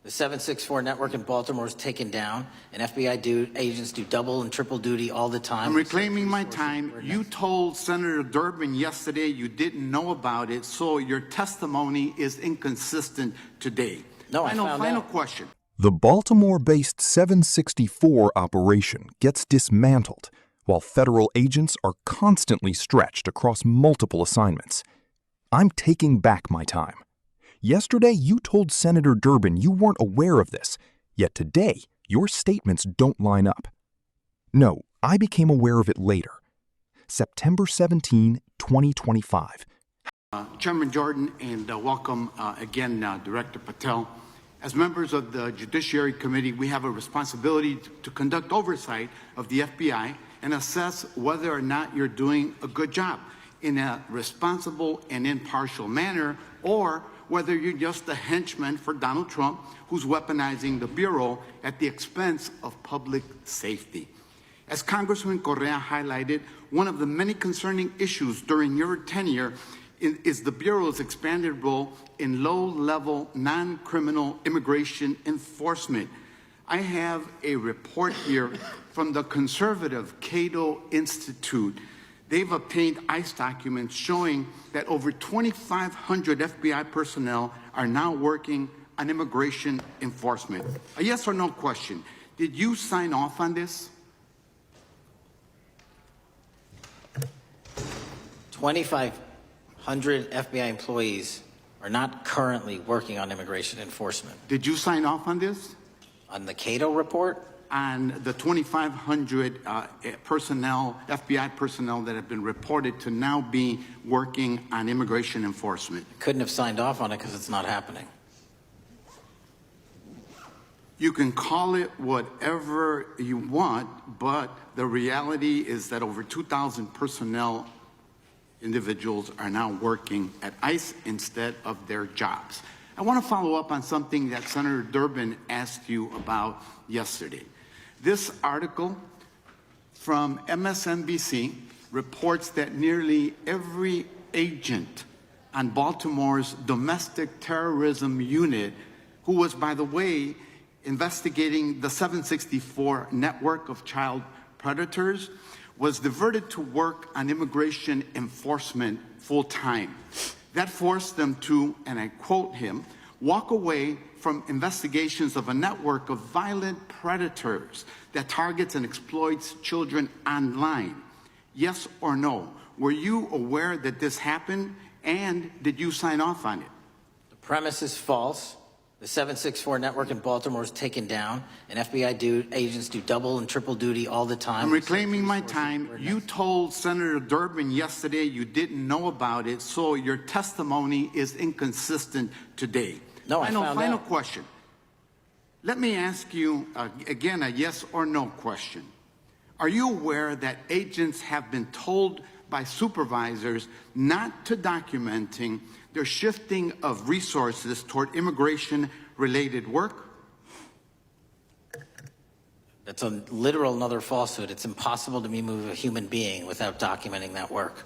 The 764 network in Baltimore is taken down, and FBI agents do double and triple duty all the time. I'm reclaiming my time. You told Senator Durbin yesterday you didn't know about it, so your testimony is inconsistent today. No, I found Final out. question. The Baltimore-based 764 operation gets dismantled, while federal agents are constantly stretched across multiple assignments. I'm taking back my time. Yesterday, you told Senator Durbin you weren't aware of this, yet today, your statements don't line up. No, I became aware of it later. September 17, 2025. Chairman Jordan, and welcome again, Director Patel. As members of the Judiciary Committee, we have a responsibility to conduct oversight of the FBI and assess whether or not you're doing a good job in a responsible and impartial manner, or whether you're just a henchman for Donald Trump who's weaponizing the Bureau at the expense of public safety. As Congressman Correa highlighted, one of the many concerning issues during your tenure is the Bureau's expanded role in low-level, non-criminal immigration enforcement. I have a report here from the conservative Cato Institute. They've obtained ICE documents showing that over 2,500 FBI personnel are now working on immigration enforcement. A yes or no question. Did you sign off on this? 2,500 FBI employees are not currently working on immigration enforcement. Did you sign off on this? On the Cato report? On the 2,500 personnel, FBI personnel that have been reported to now be working on immigration enforcement. Couldn't have signed off on it because it's not happening. You can call it whatever you want, but the reality is that over 2,000 personnel individuals are now working at ICE instead of their jobs. I want to follow up on something that Senator Durbin asked you about yesterday. This article from MSNBC reports that nearly every agent on Baltimore's domestic terrorism unit, who was, by the way, investigating the 764 network of child predators, was diverted to work on immigration enforcement full-time. That forced them to, and I quote him, walk away from investigations of a network of violent predators that targets and exploits children online. Yes or no? Were you aware that this happened, and did you sign off on it? The premise is false. The 764 network in Baltimore is taken down, and FBI agents do double and triple duty all the time. I'm reclaiming my time. You told Senator Durbin yesterday you didn't know about it, so your testimony is inconsistent today. No, I found out. Final question. Let me ask you, again, a yes or no question. Are you aware that agents have been told by supervisors not to documenting their shifting of resources toward immigration-related work? That's a literal another falsehood. It's impossible to move a human being without documenting that work.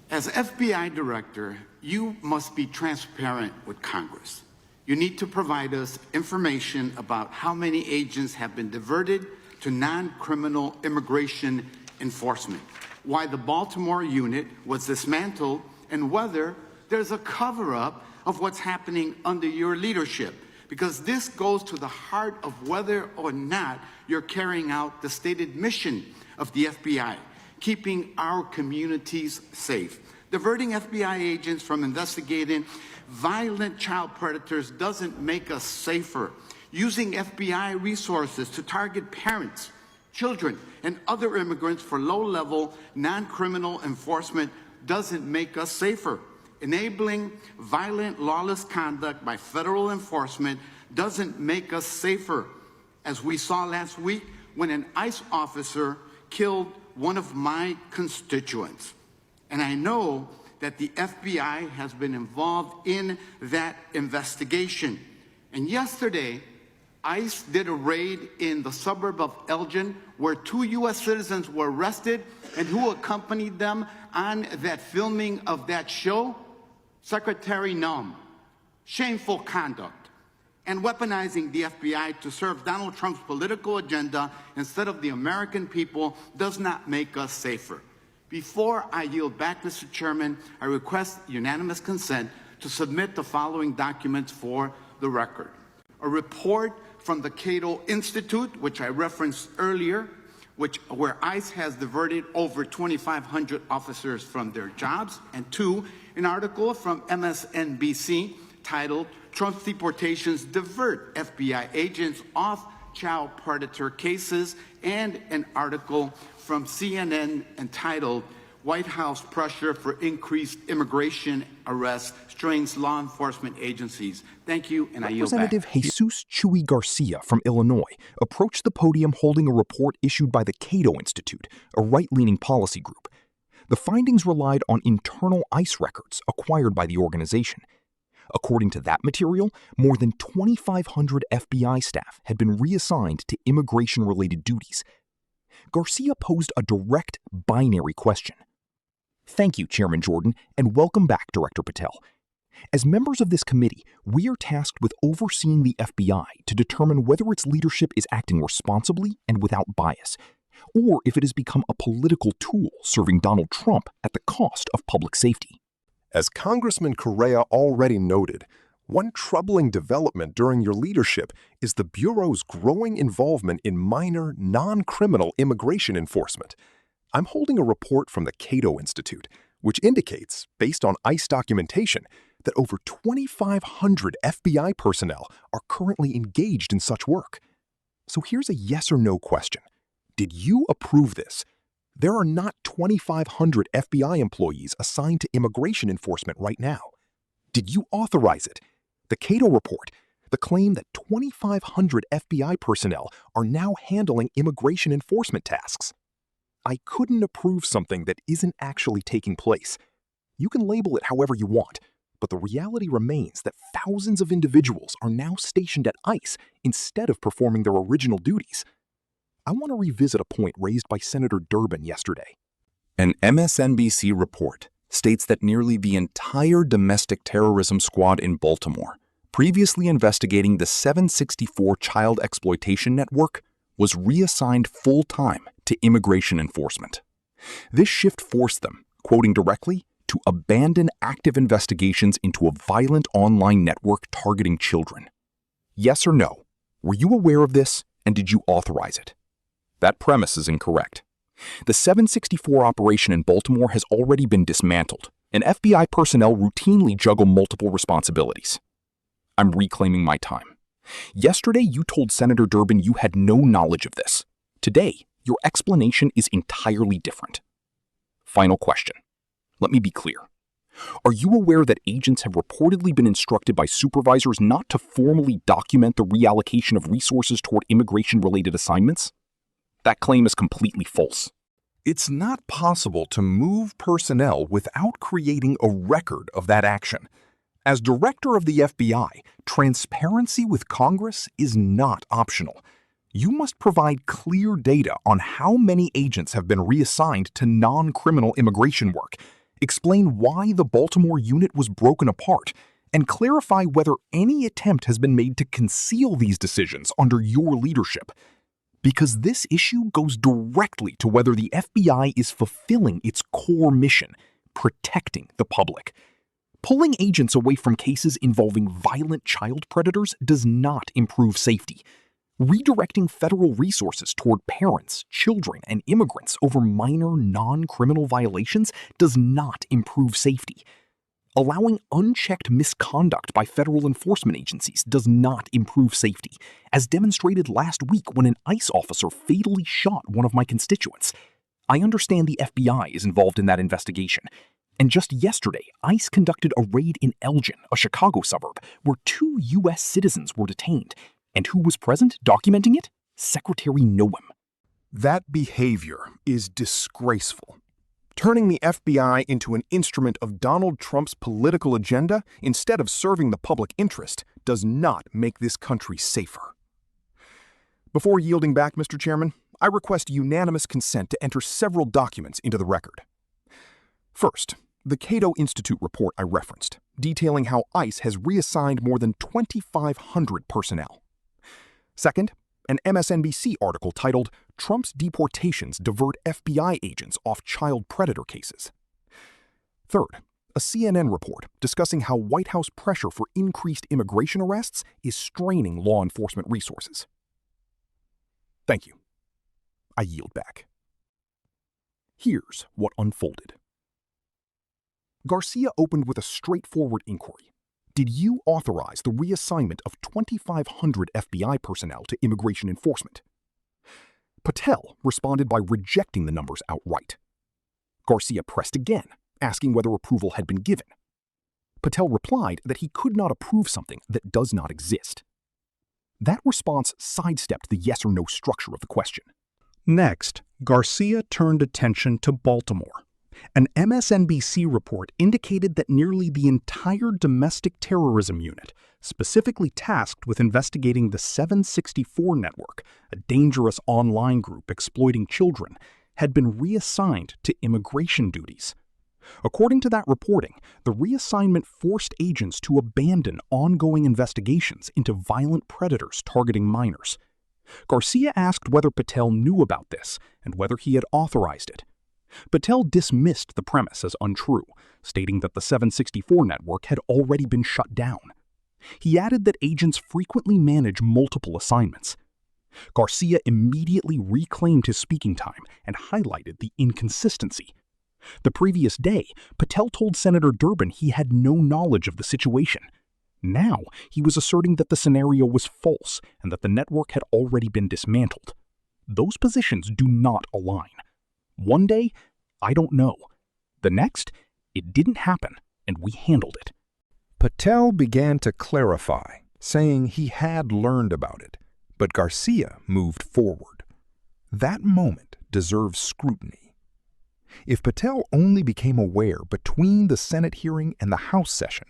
As FBI director, you must be transparent with Congress. You need to provide us information about how many agents have been diverted to non-criminal immigration enforcement, why the Baltimore unit was dismantled, and whether there's a cover-up of what's happening under your leadership. Because this goes to the heart of whether or not you're carrying out the stated mission of the FBI, keeping our communities safe. Diverting FBI agents from investigating violent child predators doesn't make us safer. Using FBI resources to target parents, children, and other immigrants for low-level, non-criminal enforcement doesn't make us safer. Enabling violent, lawless conduct by federal enforcement doesn't make us safer, as we saw last week when an ICE officer killed one of my constituents. And I know that the FBI has been involved in that investigation. And yesterday, ICE did a raid in the suburb of Elgin where 2 U.S. citizens were arrested, and who accompanied them on that filming of that show? Secretary Nunn. shameful conduct, and weaponizing the FBI to serve Donald Trump's political agenda instead of the American people does not make us safer. Before I yield back, Mr. Chairman, I request unanimous consent to submit the following documents for the record. A report from the Cato Institute, which I referenced earlier, where ICE has diverted over 2,500 officers from their jobs, and two, an article from MSNBC titled Trump's Deportations Divert FBI Agents Off Child Predator Cases, and an article from CNN entitled White House Pressure for Increased Immigration Arrests Strains Law Enforcement Agencies. Thank you, and I yield back. Representative Jesus Chuy Garcia from Illinois approached the podium holding a report issued by the Cato Institute, a right-leaning policy group. The findings relied on internal ICE records acquired by the organization. According to that material, more than 2,500 FBI staff had been reassigned to immigration-related duties. Garcia posed a direct, binary question. Thank you, Chairman Jordan, and welcome back, Director Patel. As members of this committee, we are tasked with overseeing the FBI to determine whether its leadership is acting responsibly and without bias, or if it has become a political tool serving Donald Trump at the cost of public safety. As Congressman Correa already noted, one troubling development during your leadership is the Bureau's growing involvement in minor, non-criminal immigration enforcement. I'm holding a report from the Cato Institute, which indicates, based on ICE documentation, that over 2,500 FBI personnel are currently engaged in such work. So here's a yes or no question. Did you approve this? There are not 2,500 FBI employees assigned to immigration enforcement right now. Did you authorize it? The Cato report, the claim that 2,500 FBI personnel are now handling immigration enforcement tasks. I couldn't approve something that isn't actually taking place. You can label it however you want, but the reality remains that thousands of individuals are now stationed at ICE instead of performing their original duties. I want to revisit a point raised by Senator Durbin yesterday. An MSNBC report states that nearly the entire domestic terrorism squad in Baltimore, previously investigating the 764 child exploitation network, was reassigned full-time to immigration enforcement. This shift forced them, quoting directly, to abandon active investigations into a violent online network targeting children. Yes or no? Were you aware of this, and did you authorize it? That premise is incorrect. The 764 operation in Baltimore has already been dismantled, and FBI personnel routinely juggle multiple responsibilities. I'm reclaiming my time. Yesterday, you told Senator Durbin you had no knowledge of this. Today, your explanation is entirely different. Final question. Let me be clear. Are you aware that agents have reportedly been instructed by supervisors not to formally document the reallocation of resources toward immigration-related assignments? That claim is completely false. It's not possible to move personnel without creating a record of that action. As director of the FBI, transparency with Congress is not optional. You must provide clear data on how many agents have been reassigned to non-criminal immigration work, explain why the Baltimore unit was broken apart, and clarify whether any attempt has been made to conceal these decisions under your leadership. Because this issue goes directly to whether the FBI is fulfilling its core mission, protecting the public. Pulling agents away from cases involving violent child predators does not improve safety. Redirecting federal resources toward parents, children, and immigrants over minor non-criminal violations does not improve safety. Allowing unchecked misconduct by federal enforcement agencies does not improve safety, as demonstrated last week when an ICE officer fatally shot one of my constituents. I understand the FBI is involved in that investigation. And just yesterday, ICE conducted a raid in Elgin, a Chicago suburb, where 2 U.S. citizens were detained. And who was present documenting it? Secretary Noem. That behavior is disgraceful. Turning the FBI into an instrument of Donald Trump's political agenda instead of serving the public interest does not make this country safer. Before yielding back, Mr. Chairman, I request unanimous consent to enter several documents into the record. First, The Cato Institute report I referenced, detailing how ICE has reassigned more than 2,500 personnel. Second, an MSNBC article titled "Trump's Deportations Divert FBI Agents Off Child Predator Cases." Third, a CNN report discussing how White House pressure for increased immigration arrests is straining law enforcement resources. Thank you. I yield back. Here's what unfolded. Garcia opened with a straightforward inquiry. Did you authorize the reassignment of 2,500 FBI personnel to immigration enforcement? Patel responded by rejecting the numbers outright. Garcia pressed again, asking whether approval had been given. Patel replied that he could not approve something that does not exist. That response sidestepped the yes or no structure of the question. Next, Garcia turned attention to Baltimore. An MSNBC report indicated that nearly the entire domestic terrorism unit, specifically tasked with investigating the 764 network, a dangerous online group exploiting children, had been reassigned to immigration duties. According to that reporting, the reassignment forced agents to abandon ongoing investigations into violent predators targeting minors. Garcia asked whether Patel knew about this and whether he had authorized it. Patel dismissed the premise as untrue, stating that the 764 network had already been shut down. He added that agents frequently manage multiple assignments. Garcia immediately reclaimed his speaking time and highlighted the inconsistency. The previous day, Patel told Senator Durbin he had no knowledge of the situation. Now, he was asserting that the scenario was false and that the network had already been dismantled. Those positions do not align. One day, I don't know. The next, it didn't happen, and we handled it. Patel began to clarify, saying he had learned about it, but Garcia moved forward. That moment deserves scrutiny. If Patel only became aware between the Senate hearing and the House session,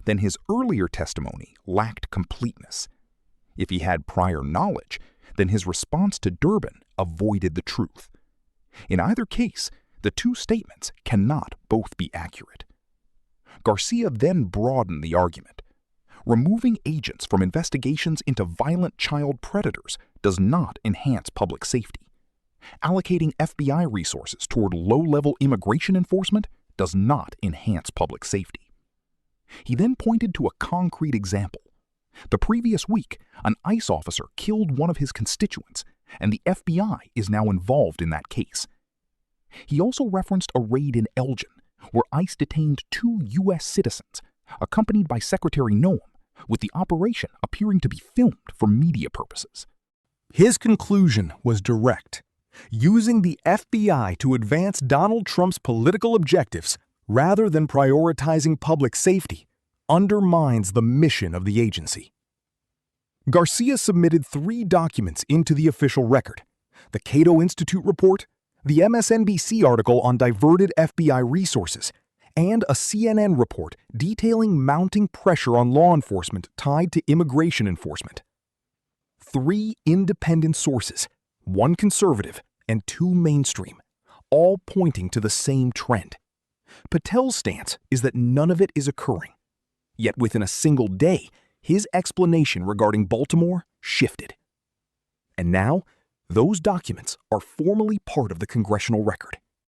then his earlier testimony lacked completeness. If he had prior knowledge, then his response to Durbin avoided the truth. In either case, the two statements cannot both be accurate. Garcia then broadened the argument. Removing agents from investigations into violent child predators does not enhance public safety. Allocating FBI resources toward low-level immigration enforcement does not enhance public safety. He then pointed to a concrete example. The previous week, an ICE officer killed one of his constituents, and the FBI is now involved in that case. He also referenced a raid in Elgin, where ICE detained 2 U.S. citizens, accompanied by Secretary Noem, with the operation appearing to be filmed for media purposes. His conclusion was direct. Using the FBI to advance Donald Trump's political objectives rather than prioritizing public safety undermines the mission of the agency. Garcia submitted 3 documents into the official record: the Cato Institute report, the MSNBC article on diverted FBI resources, and a CNN report detailing mounting pressure on law enforcement tied to immigration enforcement. 3 independent sources, 1 conservative and 2 mainstream, all pointing to the same trend. Patel's stance is that none of it is occurring. Yet within a single day, his explanation regarding Baltimore shifted. And now, those documents are formally part of the congressional record.